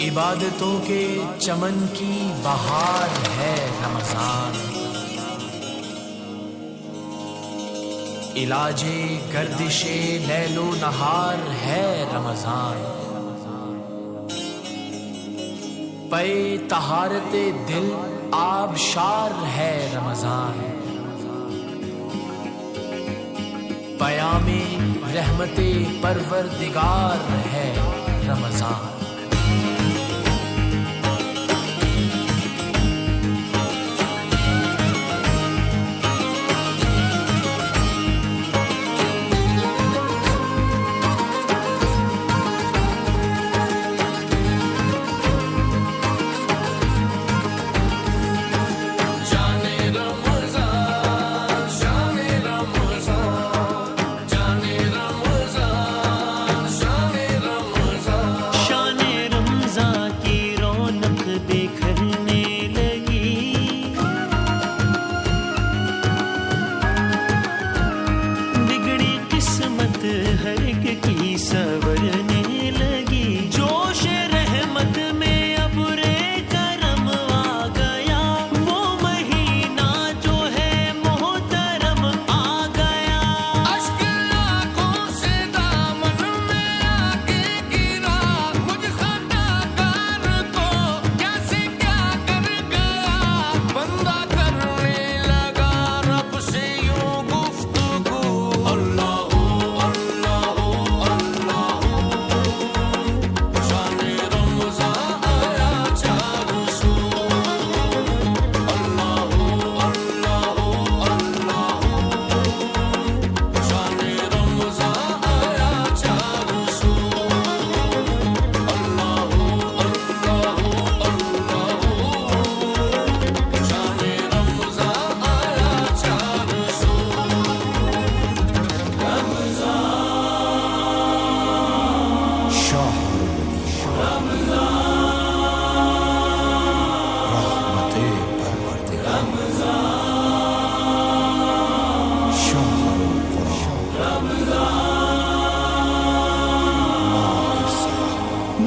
इबादतों के चमन की बहार है रमजान। इलाजे गर्दिशे लैलो नहार है रमजान। पे तहारते दिल आबशार है रमजान। पयामे रहमते परवरदिगार है रमजान।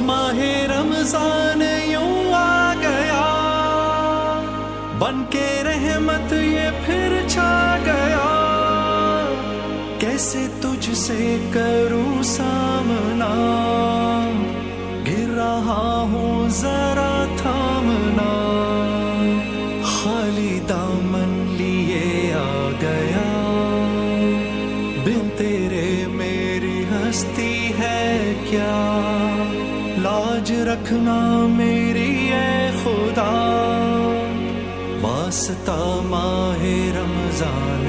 माहे रमजान यूं आ गया, बनके रहमत ये फिर छा गया। कैसे तुझसे करूं सामना, गिर रहा हूँ जरा थामना। खाली दामन लिए आ गया, बिन तेरे मेरी हस्ती है क्या। लाज रखना मेरी ए खुदा, वास्ता माहे रमजान